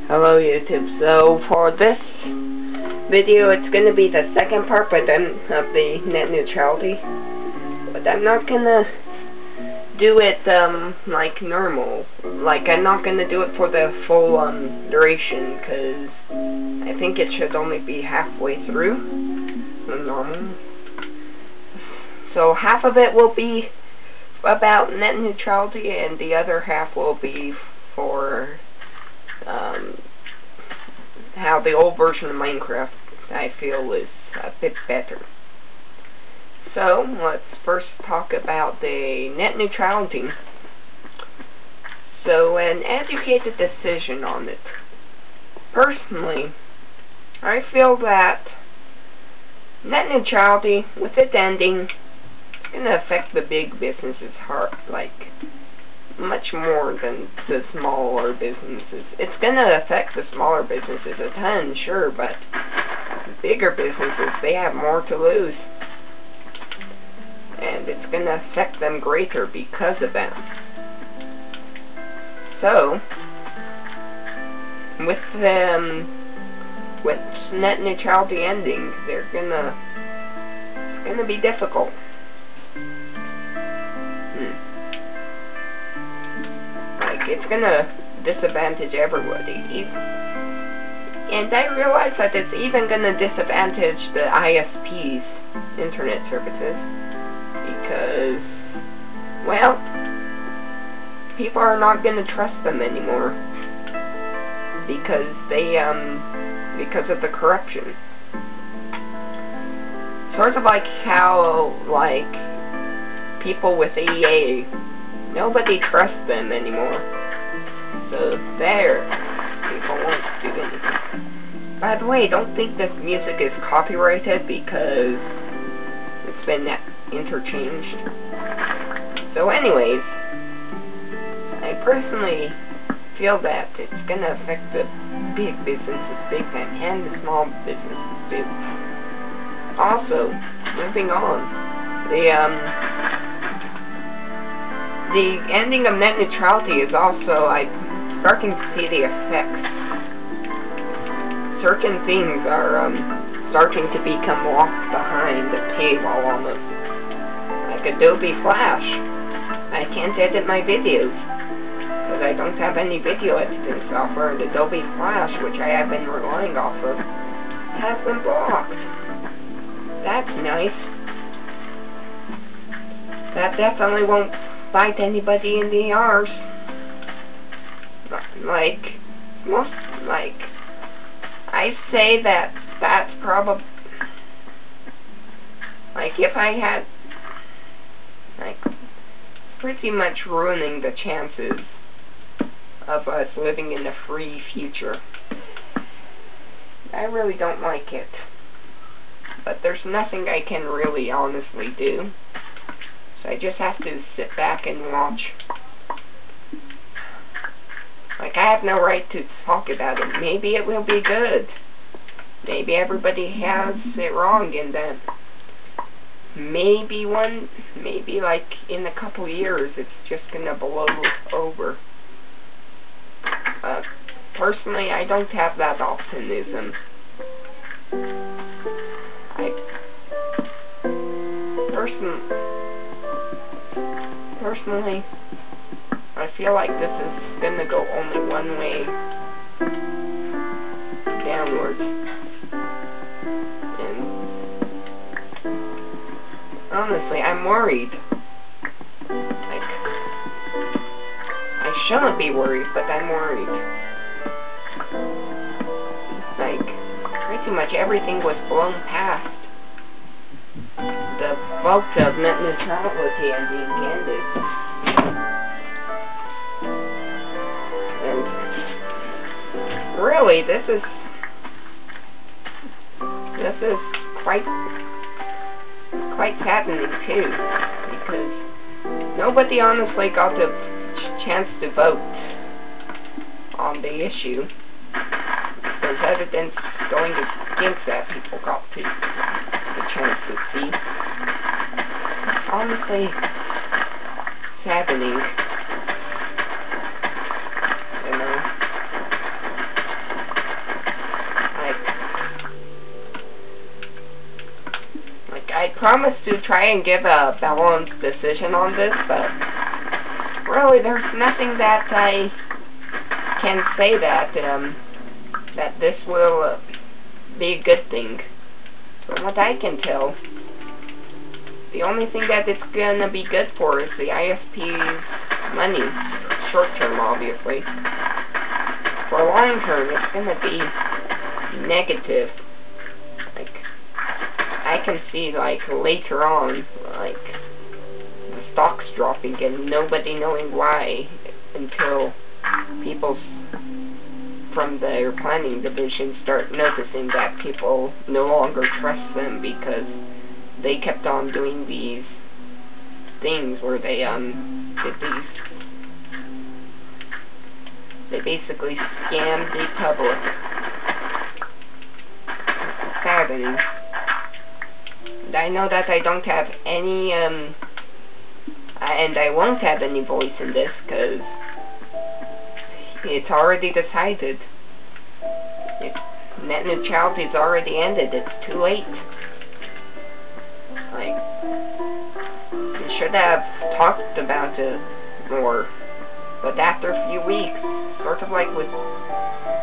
Hello YouTube. So for this video, it's gonna be the second part of the net neutrality, but I'm not gonna do it like normal. Like, I'm not gonna do it for the full duration, because I think it should only be halfway through the normal. So half of it will be about net neutrality, and the other half will be for how the old version of Minecraft I feel is a bit better. So let's first talk about the net neutrality. So an educated decision on it. Personally, I feel that net neutrality, with it ending, it's going to affect the big businesses hard, like much more than the smaller businesses. It's going to affect the smaller businesses a ton, sure, but the bigger businesses, they have more to lose. And it's going to affect them greater because of that. So, with net neutrality ending, it's gonna be difficult. Like, it's gonna disadvantage everybody. And I realize that it's even gonna disadvantage the ISPs, internet services, because, well, people are not gonna trust them anymore because because of the corruption. Sort of like how, like, people with EA, nobody trusts them anymore. So there, people won't do anything. By the way, don't think this music is copyrighted because it's been interchanged. So anyways, I personally feel that it's gonna affect the big businesses big time, and the small businesses too. Also, moving on, the ending of net neutrality is also, like, starting to see the effects. Certain things are starting to become locked behind the paywall almost. Like Adobe Flash. I can't edit my videos because I don't have any video editing software, and Adobe Flash, which I have been relying off of, has been blocked. That's nice. That definitely won't bite anybody in the arse. I say that that's probably, like, if I had, like, pretty much ruining the chances of us living in a free future. I really don't like it. But there's nothing I can really honestly do. So I just have to sit back and watch. Like, I have no right to talk about it. Maybe it will be good. Maybe everybody has it wrong in that. Maybe like in a couple years, it's just gonna blow over. Personally, I don't have that optimism. Personally, I feel like this is gonna go only one way, downwards. And honestly, I'm worried. Like, I shouldn't be worried, but I'm worried. Like, pretty much everything was blown past. The bulk of net neutrality ended. And really, this is quite saddening too, because nobody honestly got the chance to vote on the issue. There's evidence going against that people got the chance to see. Honestly, saddening. You know, promise to try and give a balanced decision on this, but really there's nothing that I can say that that this will be a good thing. From what I can tell, the only thing that it's gonna be good for is the ISP's money. Short term, obviously. For long term, it's gonna be negative. Like, I can see, like, later on, like, the stocks dropping and nobody knowing why until people from their planning division start noticing that people no longer trust them because they kept on doing these things where they basically scammed the public. It's saddening. And I know that I don't have any and I won't have any voice in this because it's already decided. Net neutrality's already ended. It's too late. Like, we should have talked about it more, but after a few weeks, sort of like with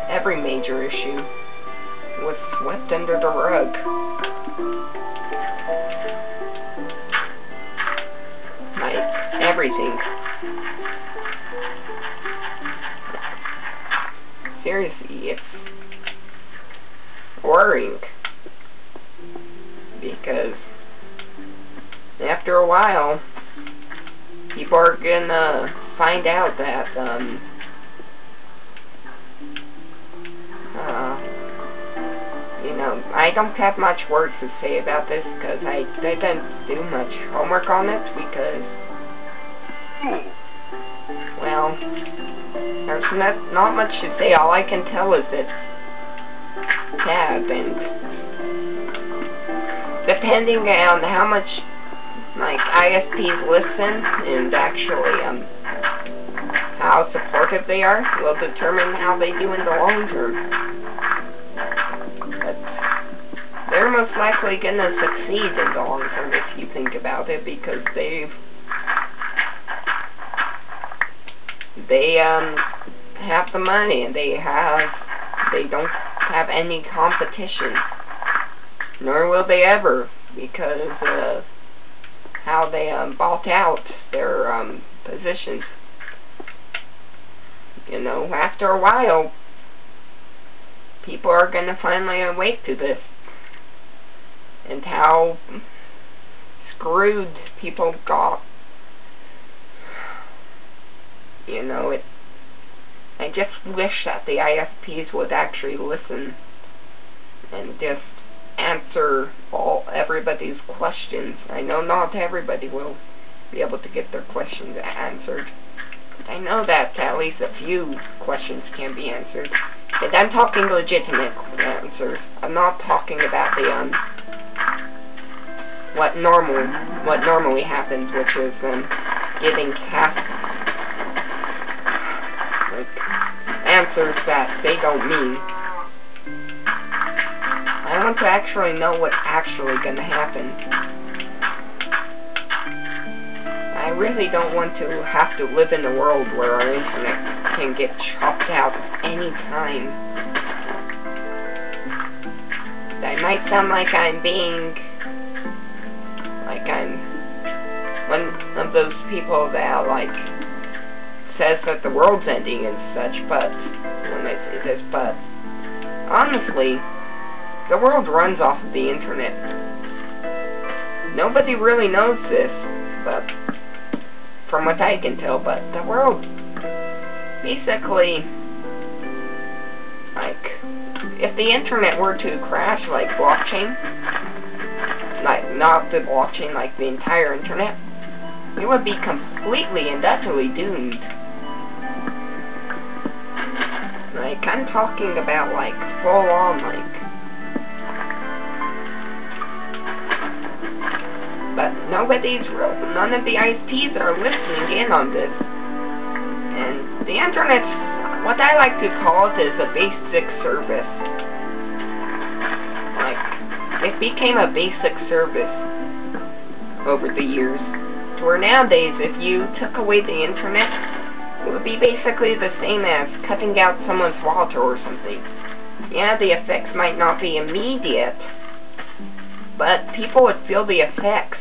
every major issue, it was swept under the rug. Like, everything. Seriously, it's worrying, because after a while, people are gonna find out that, you know, I don't have much words to say about this, because I didn't do much homework on it, because, well, there's not much to say. All I can tell is it's sad, and depending on how much, like, ISPs listen and actually how supportive they are will determine how they do in the long term. But they're most likely gonna succeed in the long term if you think about it, because they have the money, and they don't have any competition, nor will they ever, because of how they bought out their positions. You know, after a while, people are gonna finally awake to this, and how screwed people got. You know, I just wish that the ISPs would actually listen and just answer everybody's questions. I know not everybody will be able to get their questions answered, but I know that at least a few questions can be answered. And I'm talking legitimate answers. I'm not talking about the what normally happens, which is giving answers that they don't mean. I want to actually know what's actually going to happen. I really don't want to have to live in a world where our internet can get chopped out any time. I might sound like I'm one of those people that, like, says that the world's ending and such, but when I say this, but honestly, the world runs off of the internet. Nobody really knows this, but from what I can tell, but the world basically, like, if the internet were to crash like blockchain, like, not the blockchain, like the entire internet, it would be completely and utterly doomed. Like, I'm talking about, like, full on, like, but none of the ISPs are listening in on this. And the internet's, what I like to call it, is a basic service. Like, it became a basic service. over the years. Where nowadays, if you took away the internet, it would be basically the same as cutting out someone's water or something. Yeah, the effects might not be immediate, but people would feel the effects.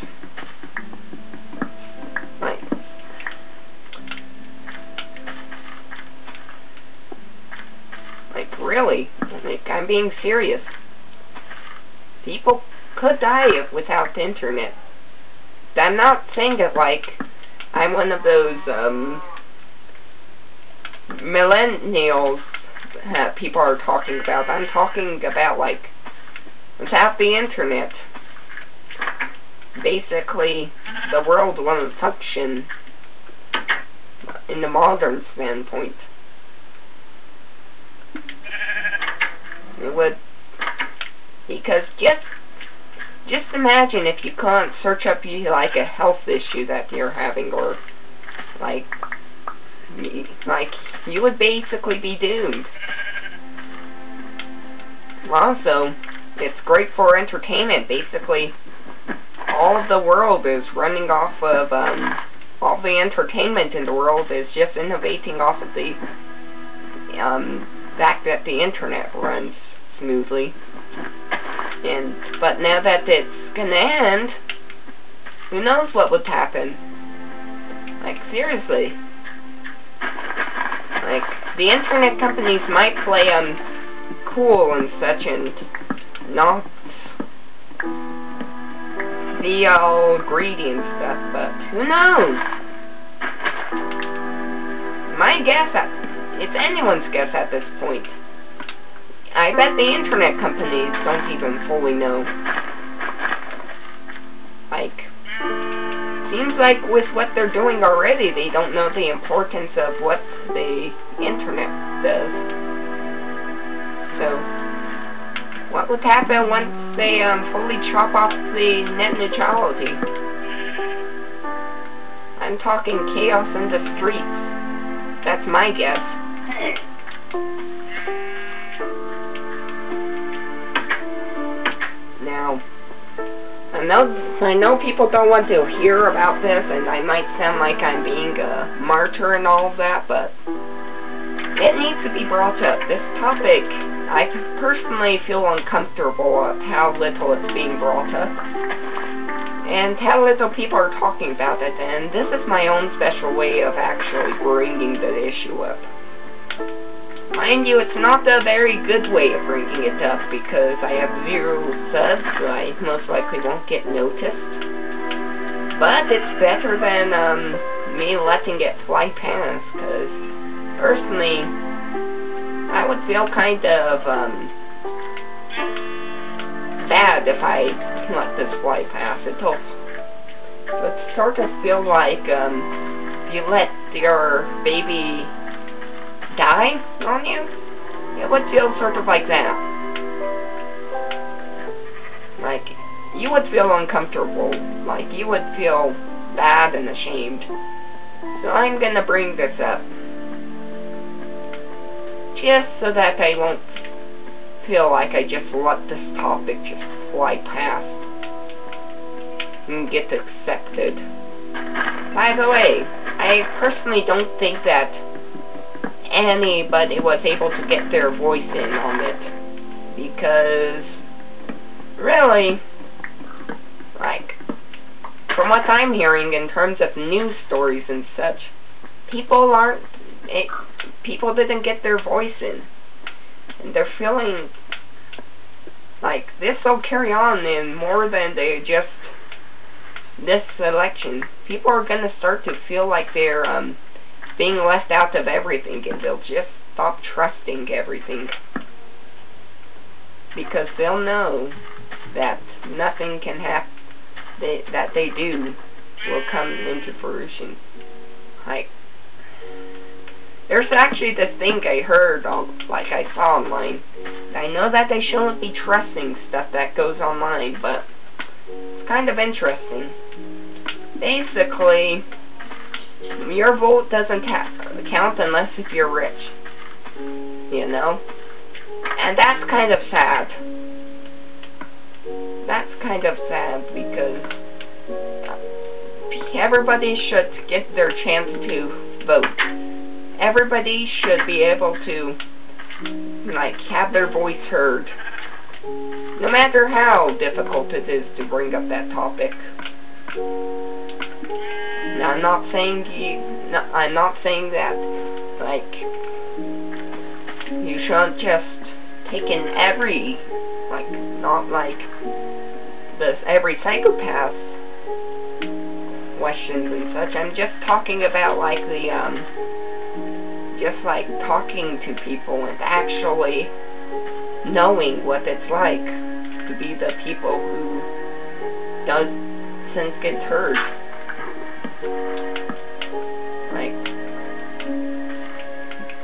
Like really, I'm being serious. People could die without the internet. I'm not saying it like I'm one of those millennials people are talking about. I'm talking about like without the internet, basically the world won't function in the modern standpoint. It would, because just imagine if you can't search up like a health issue that you're having, or like you would basically be doomed. Also, it's great for entertainment. Basically, all of the world is running off of all the entertainment in the world is just innovating off of the fact that the internet runs smoothly. But now that it's gonna end, who knows what would happen? Like seriously, like the internet companies might play cool and such and not be all greedy and stuff, but who knows? My guess, it's anyone's guess at this point. I bet the internet companies don't even fully know. Like, seems like with what they're doing already, they don't know the importance of what the internet does. So, what would happen once they fully chop off the net neutrality? I'm talking chaos in the streets. That's my guess. Now, I know people don't want to hear about this, and I might sound like I'm being a martyr and all of that, but it needs to be brought up. This topic, I personally feel uncomfortable at how little it's being brought up, and how little people are talking about it, and this is my own special way of actually bringing the issue up. Mind you, it's not a very good way of bringing it up, because I have 0 subs, so I most likely won't get noticed. But it's better than me letting it fly past, because personally, I would feel kind of bad if I let this fly past. It would sort of feel like you let your baby die on you. It would feel sort of like that. Like, you would feel uncomfortable. Like, you would feel bad and ashamed. So I'm gonna bring this up, just so that I won't feel like I just let this topic just fly past and get accepted. By the way, I personally don't think that anybody was able to get their voice in on it, because really, like, from what I'm hearing in terms of news stories and such, people didn't get their voice in, and they're feeling like this will carry on in more than this election. People are gonna start to feel like they're being left out of everything, and they'll just stop trusting everything, because they'll know that nothing can happen that they do will come into fruition. Like, there's actually this thing I heard I saw online. I know that they shouldn't be trusting stuff that goes online, but it's kind of interesting. Basically, your vote doesn't count unless if you're rich, you know? And that's kind of sad. That's kind of sad, because everybody should get their chance to vote. Everybody should be able to, like, have their voice heard. No matter how difficult it is to bring up that topic. Now, I'm not saying that, like, you shouldn't just take in every, like, not like this, every psychopath questions and such. I'm just talking about, like, the, just, like, talking to people and actually knowing what it's like to be the people who doesn't get heard.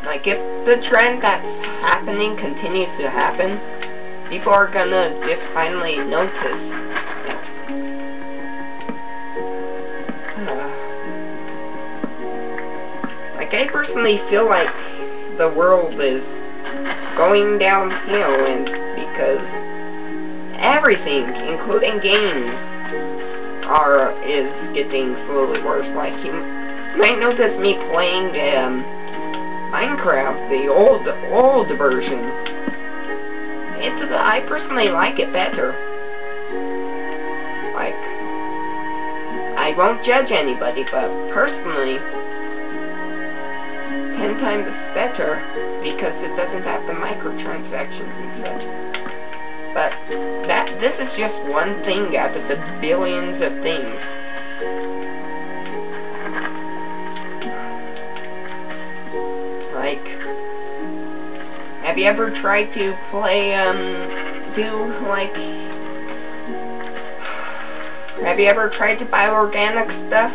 Like if the trend that's happening continues to happen, people are gonna just finally notice. Like I personally feel like the world is going downhill, and because everything, including games, is getting slowly worse. Like you might notice me playing Minecraft, the old version. I personally like it better. Like, I won't judge anybody, but personally, 10 times better because it doesn't have the microtransactions and such. But this is just one thing out of the billions of things. Like, have you ever tried to play, have you ever tried to buy organic stuff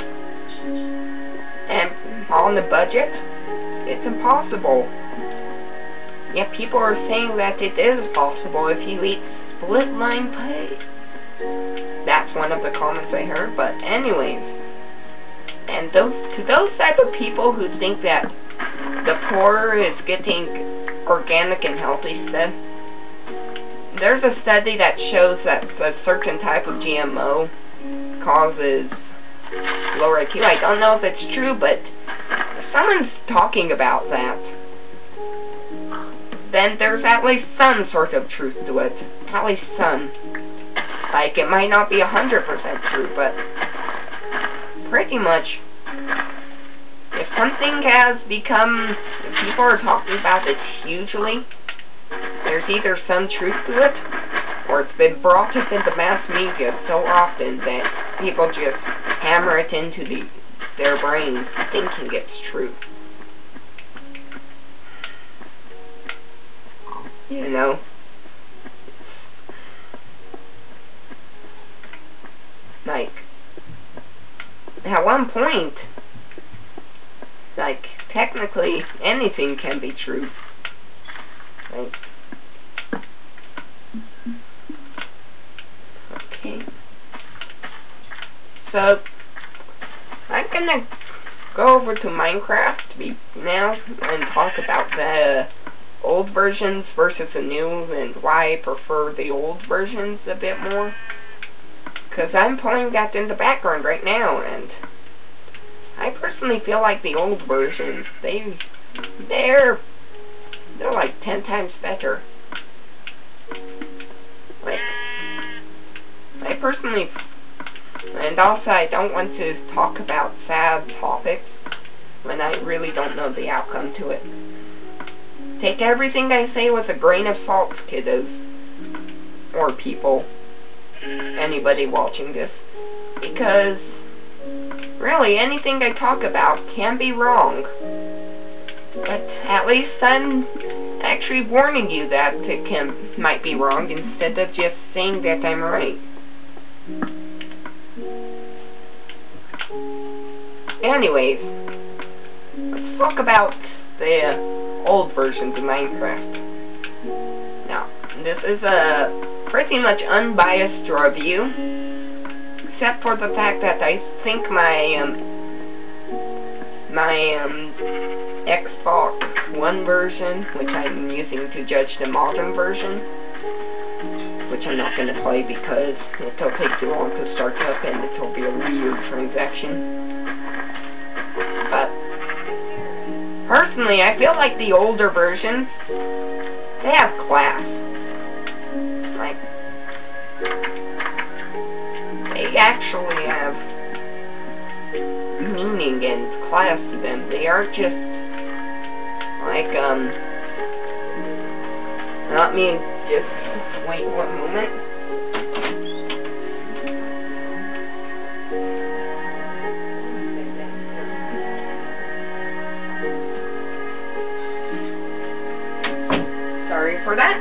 and on the budget? It's impossible. Yet people are saying that it is possible if you eat split line pie. That's one of the comments I heard, but anyways. And to those type of people who think that the poor is getting organic and healthy stuff, there's a study that shows that a certain type of GMO causes lower IQ. I don't know if it's true, but if someone's talking about that, then there's at least some sort of truth to it. At least some. Like, it might not be 100% true, but pretty much, if something has become, if people are talking about it hugely, there's either some truth to it, or it's been brought up into mass media so often that people just hammer it into their brains thinking it's true. You know? Like, at one point, like, technically, anything can be true. Like, okay. So, I'm gonna go over to Minecraft now and talk about the old versions versus the new, and why I prefer the old versions a bit more. Because I'm playing that in the background right now, and I personally feel like the old versions, they're like 10 times better. Like, I personally, and also I don't want to talk about sad topics when I really don't know the outcome to it. Take everything I say with a grain of salt, kiddos. Or people. Anybody watching this. Because, really, anything I talk about can be wrong. But at least I'm actually warning you that it might be wrong, instead of just saying that I'm right. Anyways, let's talk about the old versions of Minecraft. Now, this is a pretty much unbiased review, except for the fact that I think my Xbox One version, which I'm using to judge the modern version, which I'm not going to play because it'll take too long to start up and it'll be a weird transaction. But personally, I feel like the older versions, they have class. Like, they actually have meaning and class to them. They aren't just like, let me just wait one moment. Sorry for that.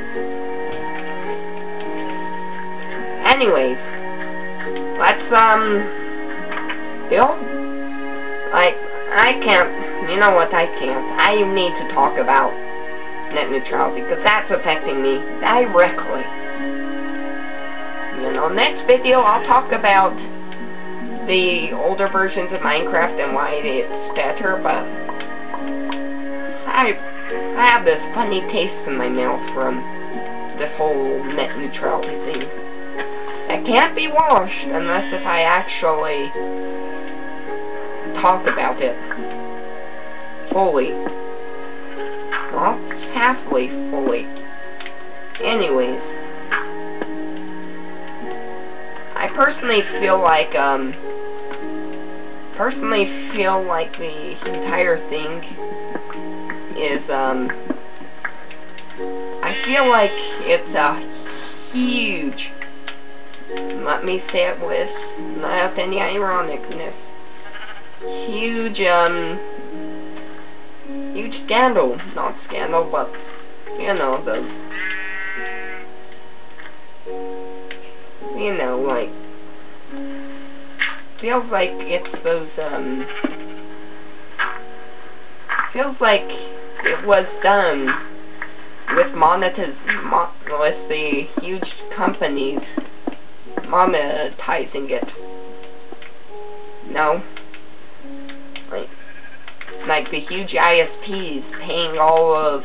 Anyways, let's, Bill? I can't, you know what, I can't. I need to talk about net neutrality, because that's affecting me directly. You know, next video I'll talk about the older versions of Minecraft and why it's better, but I have this funny taste in my mouth from this whole net neutrality thing. It can't be washed unless if I actually talk about it fully. Well, halfway fully. Anyways, I personally feel like the entire thing is, I feel like it's a huge, let me say it without any ironicness, huge scandal, not scandal, but, you know, those, you know, like, feels like it's those, feels like it was done with with the huge companies monetizing it. No? Like the huge ISPs paying all of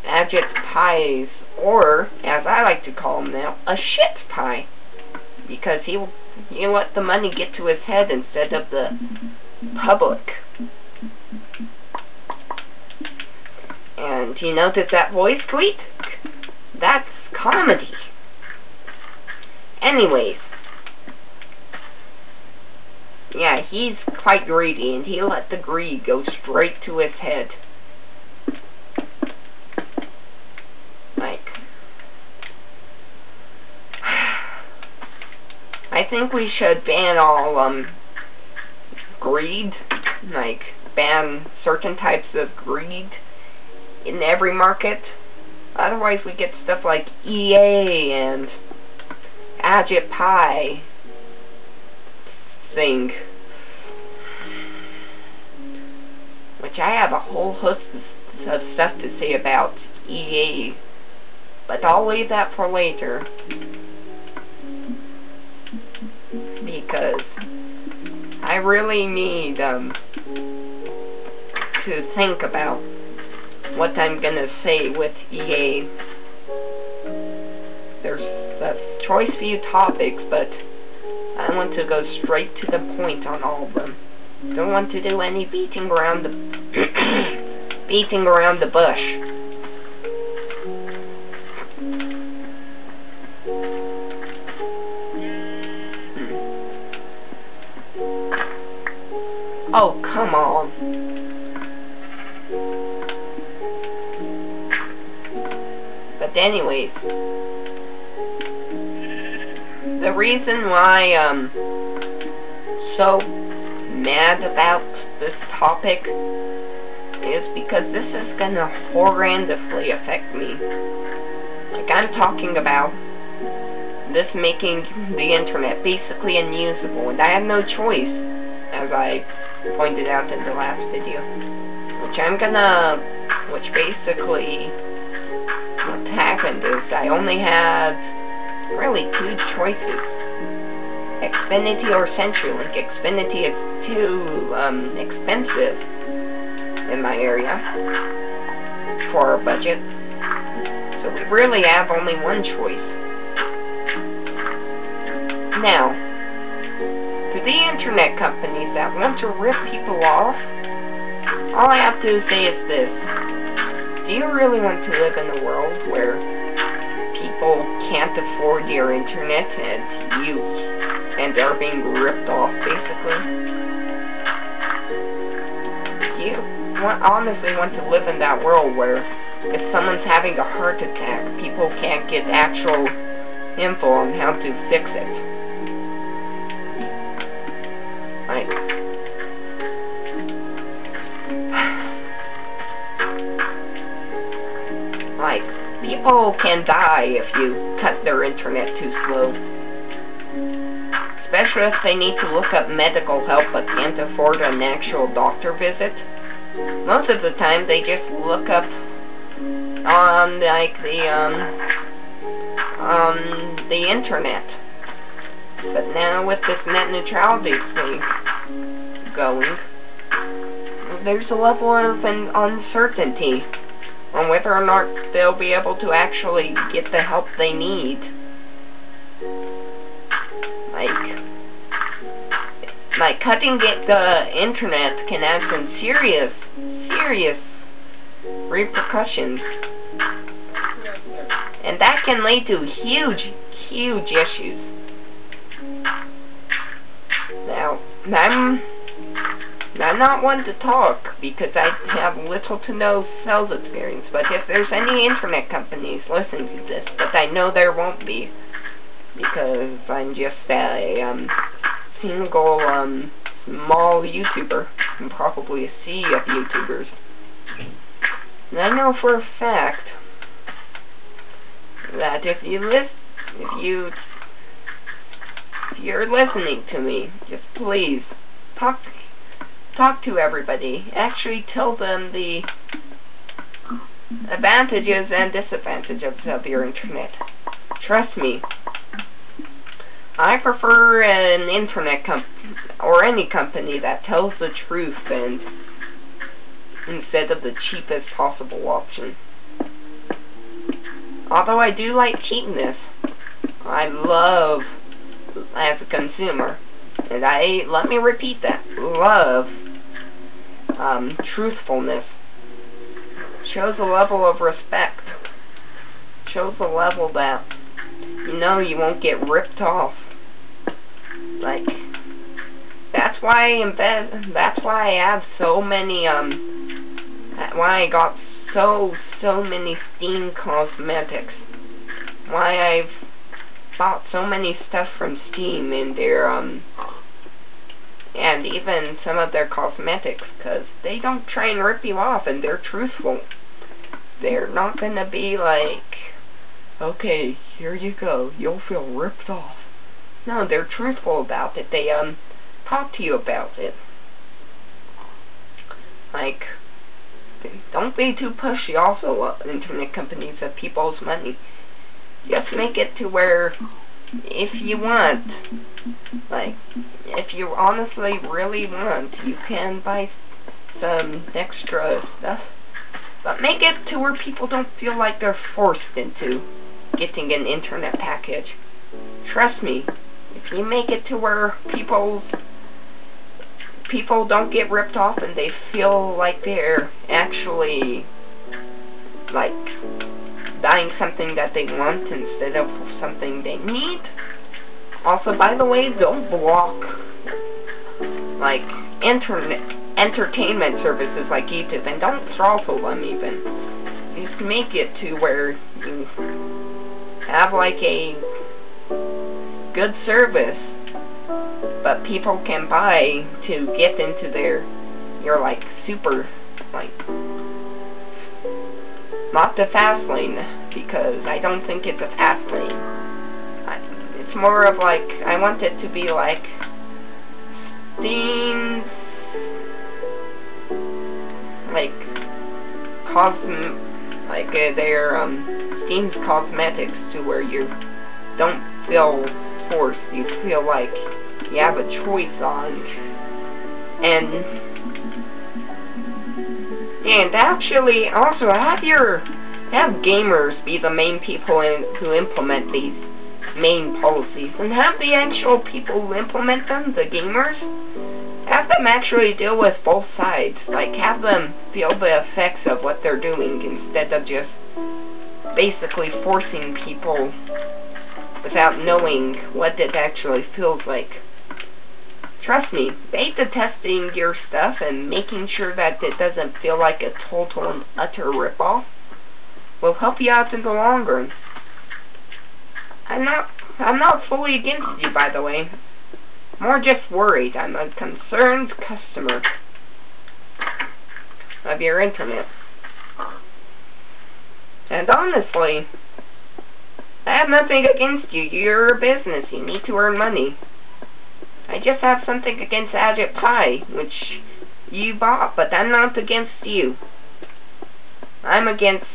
Ajit's pies, or, as I like to call him now, a shit pie. Because he let the money get to his head instead of the public. And you notice that voice tweet? That's comedy. Anyways. Yeah, he's quite greedy, and he let the greed go straight to his head. Like, I think we should ban all, greed, like, ban certain types of greed in every market. Otherwise we get stuff like EA and Ajit Pie thing, which I have a whole host of stuff to say about EA, but I'll leave that for later, because I really need to think about what I'm gonna say with EA. There's a choice few topics, but I want to go straight to the point on all of them. Don't want to do any beating around the beating around the bush. Oh, come on. But anyways, the reason why I'm so mad about this topic is because this is gonna horrendously affect me. Like, I'm talking about this making the internet basically unusable, and I have no choice, as I pointed out in the last video. Which basically, what happened is I only had really two choices: Xfinity or CenturyLink. Xfinity is too expensive in my area for our budget, so we really have only one choice. Now, to the internet companies that want to rip people off, all I have to say is this. Do you really want to live in a world where people can't afford your internet and are being ripped off, basically? Do you honestly want to live in that world where if someone's having a heart attack, people can't get actual info on how to fix it? Like, people can die if you cut their internet too slow. Especially if they need to look up medical help but can't afford an actual doctor visit. Most of the time they just look up on, like, the internet. But now with this net neutrality thing going, there's a level of an uncertainty on whether or not they'll be able to actually get the help they need. Like cutting the internet can have some serious repercussions. And that can lead to huge issues. Now, I'm not one to talk because I have little to no sales experience, but if there's any internet companies listening to this, but I know there won't be, because I'm just a single small YouTuber, and probably a sea of YouTubers. And I know for a fact that if you're listening to me, just please talk to everybody. Actually tell them the advantages and disadvantages of your internet. Trust me, I prefer an internet company or any company that tells the truth and instead of the cheapest possible option. Although I do like cheapness, I love, as a consumer, and let me repeat that, love truthfulness. Shows a level of respect. Shows a level that you know you won't get ripped off. Like, that's why I have so many why I got so many Steam cosmetics. Why I've bought so many stuff from Steam in their and even some of their cosmetics, because they don't try and rip you off, and they're truthful. They're not gonna be like, okay, here you go, you'll feel ripped off. No, they're truthful about it. They talk to you about it. Like, don't be too pushy also, internet companies, of people's money. Just make it to where, if you want, like, if you honestly really want, you can buy some extra stuff. But make it to where people don't feel like they're forced into getting an internet package. Trust me, if you make it to where people don't get ripped off and they feel like they're actually, like, buying something that they want instead of something they need. Also, by the way, don't block, like, entertainment services like YouTube, and don't throttle them even. Just make it to where you have, like, a good service, but people can buy to get into your, like, super, like, not the fast lane, because I don't think it's a fast lane. It's more of like, I want it to be like Steam's, like, Steam's cosmetics, to where you don't feel forced, you feel like you have a choice on, and actually also have gamers be the main people who implement these main policies and have the actual people who implement them, the gamers, have them actually deal with both sides. Like, have them feel the effects of what they're doing instead of just basically forcing people without knowing what it actually feels like. Trust me, beta testing your stuff and making sure that it doesn't feel like a total and utter ripoff will help you out in the long run. I'm not fully against you, by the way. More just worried. I'm a concerned customer of your internet. And honestly, I have nothing against you. You're a business. You need to earn money. I just have something against Agit Pie, which you bought, but I'm not against you. I'm against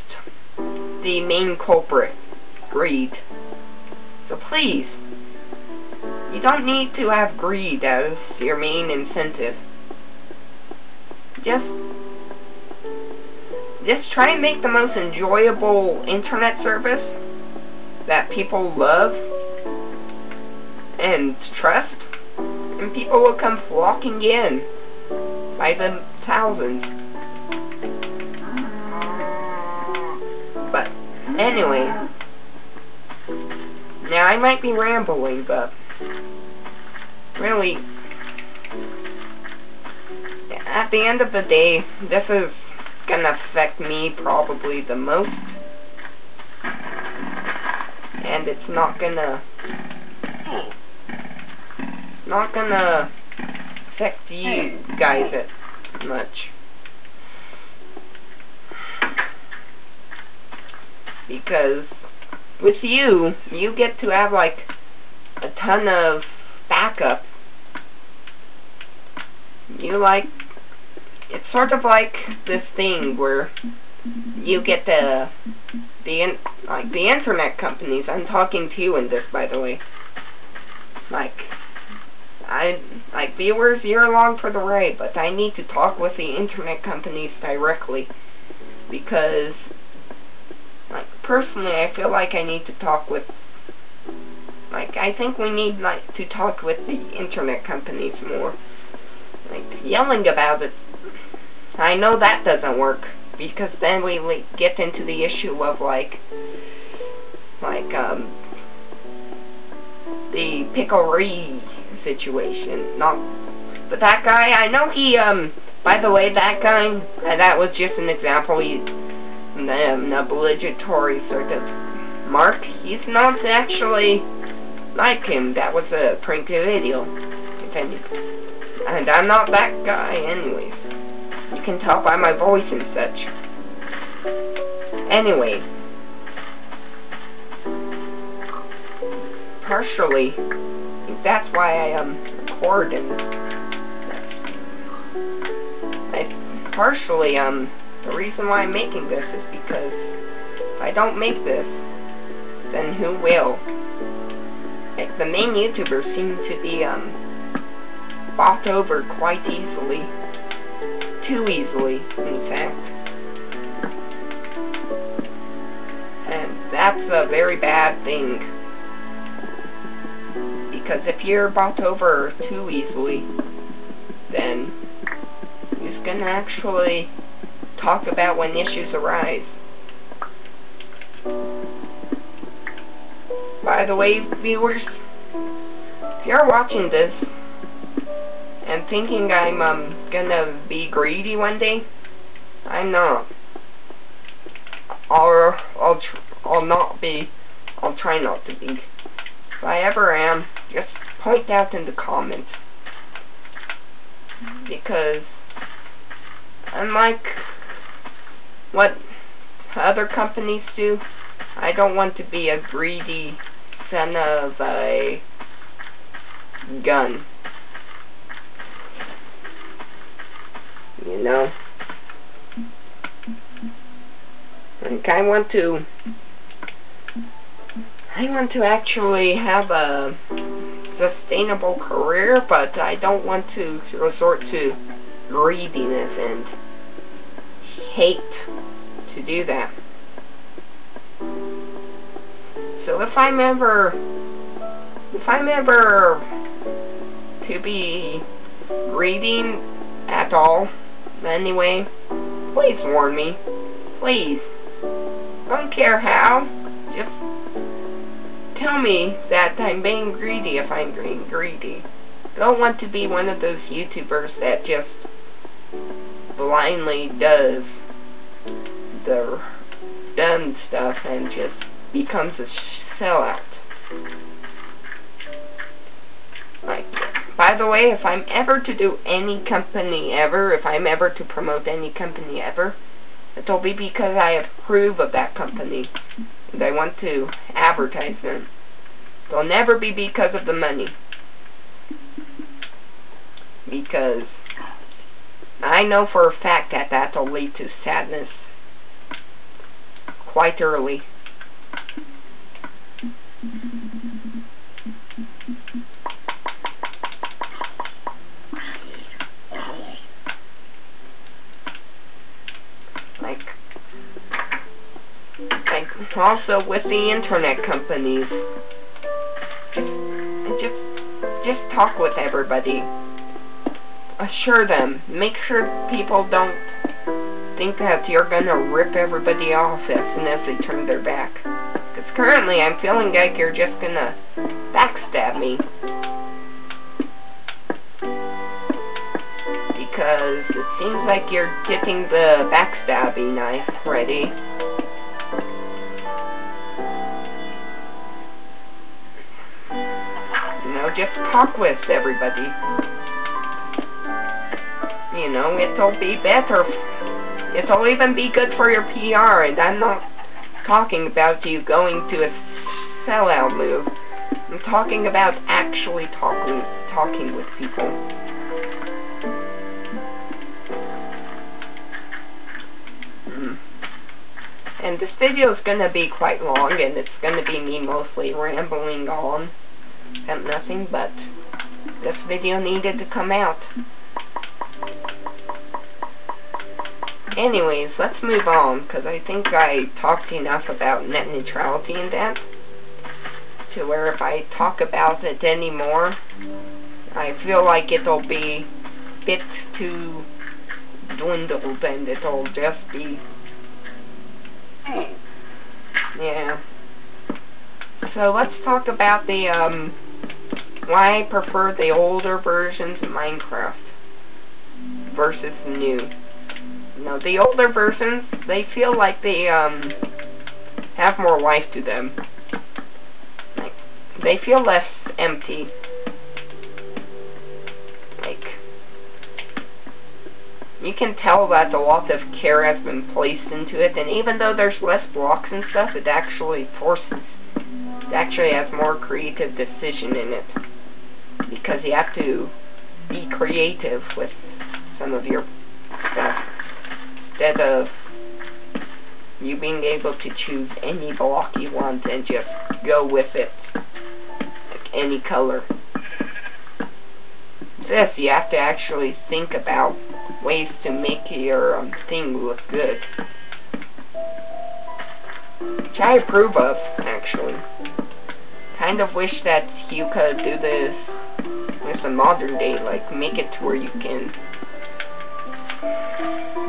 the main culprit, greed. So please, you don't need to have greed as your main incentive. Just try and make the most enjoyable internet service that people love and trust, and people will come flocking in by the thousands. But anyway, now I might be rambling, but really, at the end of the day, this is gonna affect me probably the most, and it's not gonna affect you guys as much, because with you get to have like a ton of backup. It's sort of like this thing where you get the internet companies. I'm talking to you in this, by the way. Viewers, you're along for the ride, but I need to talk with the internet companies directly, because personally, I feel like I need to talk with, I think we need to talk with the internet companies more. Yelling about it, I know that doesn't work, because then we get into the issue of the Pickle-Ree situation. But that guy, I know he, by the way, that guy, that was just an example. He's an obligatory sort of mark. He's not actually like him. That was a prank video, if anything. And I'm not that guy, anyways. You can tell by my voice and such. Anyway, partially, that's why I record, and partially the reason why I'm making this is because if I don't make this, then who will? The main YouTubers seem to be bought over quite easily. Too easily, in fact. And that's a very bad thing. Because if you're bought over too easily, then who's gonna actually talk about when issues arise? By the way, viewers, if you're watching this and thinking I'm gonna be greedy one day, I'm not. I'll not be. I'll try not to be. If I ever am, just point out in the comments. Because unlike what other companies do, I don't want to be a greedy son of a gun. You know? I want to actually have a sustainable career, but I don't want to resort to greediness and hate to do that. So if I'm ever if I'm ever to be reading at all, anyway, please warn me. Please. Don't care how. Just tell me that I'm being greedy if I'm being greedy. I don't want to be one of those YouTubers that just blindly does the dumb stuff and just becomes a sellout. Like, by the way, if I'm ever to do any company ever, if I'm ever to promote any company ever, it'll be because I approve of that company and I want to advertise them. It'll never be because of the money. Because I know for a fact that that'll lead to sadness quite early. Like also with the internet companies, just talk with everybody. Assure them. Make sure people don't think that you're gonna rip everybody off as soon as they turn their back. Because currently I'm feeling like you're just gonna backstab me. Because it seems like you're getting the backstabbing knife ready. You know, just talk with everybody. You know, it'll be better. It'll even be good for your PR, and I'm not talking about you going to a sellout move. I'm talking about actually talking with people. And this video is gonna be quite long, and it's gonna be me mostly rambling on about nothing, but this video needed to come out. Anyways, let's move on, because I think I talked enough about net neutrality in that, to where if I talk about it anymore, I feel like it'll be a bit too dwindled, and it'll just be, yeah. So let's talk about the, why I prefer the older versions of Minecraft versus the new. You know, the older versions, they feel like they, have more life to them. Like, they feel less empty. Like, you can tell that a lot of care has been placed into it, and even though there's less blocks and stuff, it actually has more creative decision in it. Because you have to be creative with some of your stuff. Instead of you being able to choose any block you want and just go with it, like any color. This, you have to actually think about ways to make your thing look good. Which I approve of, actually. Kind of wish that you could do this with the modern day, like make it to where you can.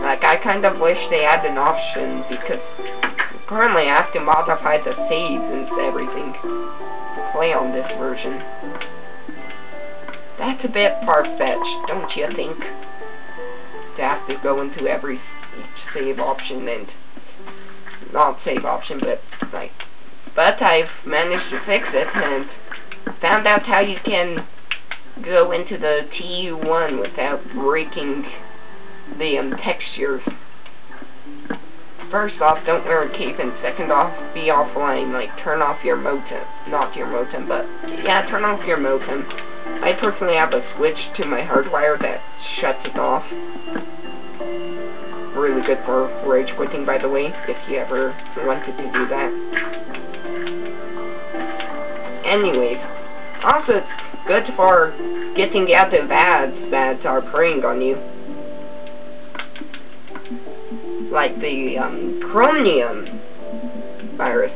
Like, I kind of wish they had an option, because currently I have to modify the saves and everything to play on this version. That's a bit far-fetched, don't you think? To have to go into each save option and... not save option, but, like... But I've managed to fix it, and found out how you can go into the TU1 without breaking the textures. First off, don't wear a cape, and second off, be offline. Like, turn off your modem. Not your modem, but yeah, turn off your modem. I personally have a switch to my hardwire that shuts it off. Really good for rage quitting, by the way, if you ever wanted to do that. Anyways, also it's good for getting out of ads that are preying on you. Like the Chromium virus.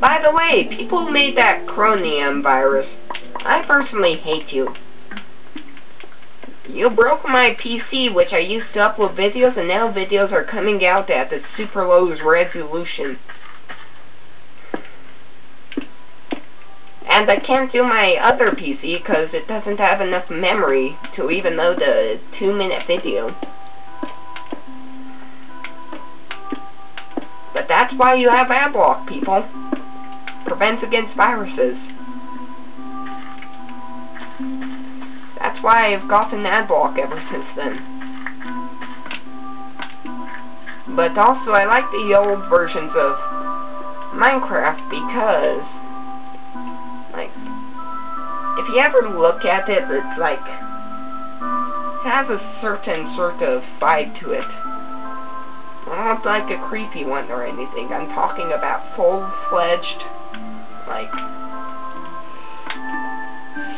By the way, people who made that Chromium virus, I personally hate you. You broke my PC, which I used to upload videos, and now videos are coming out at the super low resolution. And I can't do my other PC because it doesn't have enough memory to even load a 2-minute video. But that's why you have Adblock, people. Prevents against viruses. That's why I've gotten Adblock ever since then. But also, I like the old versions of Minecraft because, like, if you ever look at it, it's like, it has a certain sort of vibe to it. Not like a creepy one or anything. I'm talking about full-fledged, like,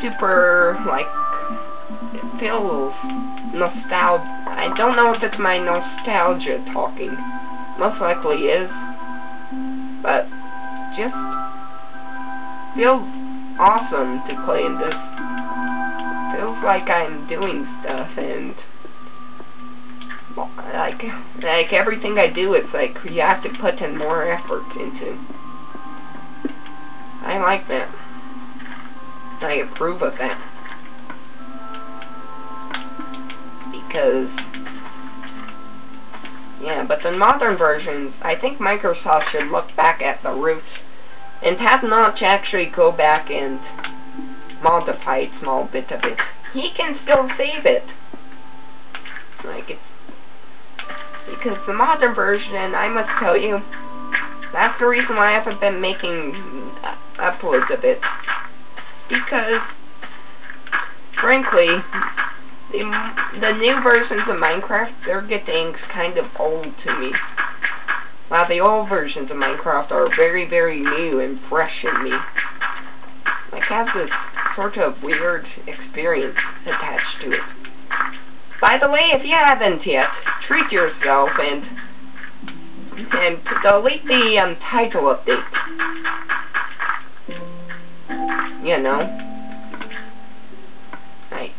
super, like, it feels nostalgic. I don't know if it's my nostalgia talking. Most likely is. But just feels awesome to play in this. Feels like I'm doing stuff and like everything I do, it's like you have to put in more effort into. I like that. I approve of that. Because, yeah, but the modern versions, I think Microsoft should look back at the roots and have Notch actually go back and modify a small bit of it. He can still save it. Like, it's because the modern version, I must tell you, that's the reason why I haven't been making uploads of it. Because, frankly, the new versions of Minecraft, they're getting kind of old to me. While the old versions of Minecraft are very, very new and fresh in me. Like, have this sort of weird experience attached to it. By the way, if you haven't yet, treat yourself and delete the title update. You know, like,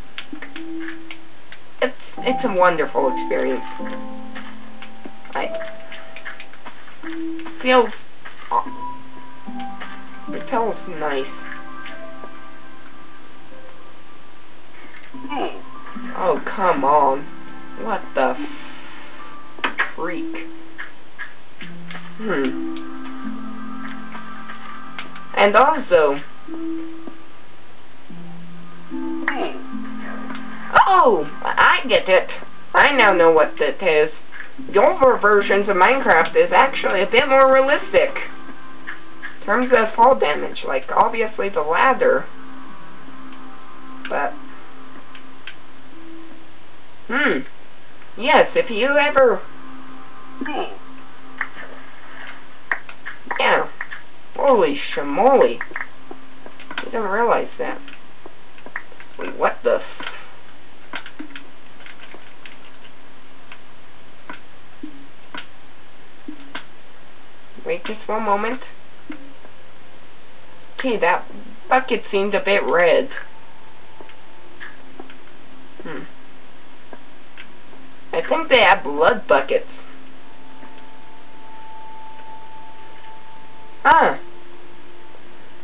it's a wonderful experience. Like, it feels nice. Oh, come on. What the freak? And also, oh, I get it. I now know what that is. The older versions of Minecraft is actually a bit more realistic in terms of fall damage. Like, obviously the ladder, but yes, if you ever, yeah, holy shamoly, I didn't realize that. Wait, what the wait just one moment. Okay, that bucket seemed a bit red. I think they have blood buckets.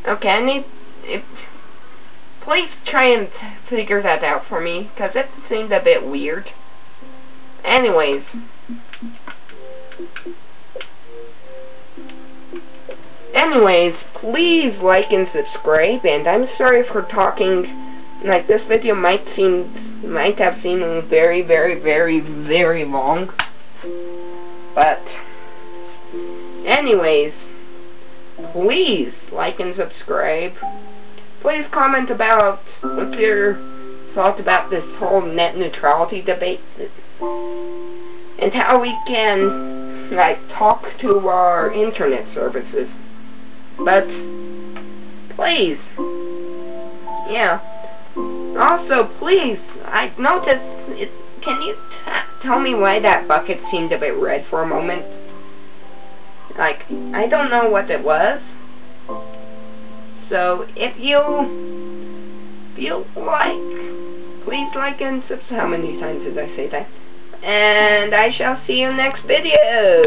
Okay, please try and figure that out for me, because it seemed a bit weird. Anyways. Please like and subscribe, and I'm sorry for talking, like, this video might have seemed very, very, very, very long. But, anyways, please like and subscribe. Please comment about what's your thoughts about this whole net neutrality debate, and how we can, like, talk to our internet services. But, please, yeah. Also, please, I noticed, can you tell me why that bucket seemed a bit red for a moment? Like, I don't know what it was, So if you like, please like and subscribe. How many times did I say that? And I shall see you next video.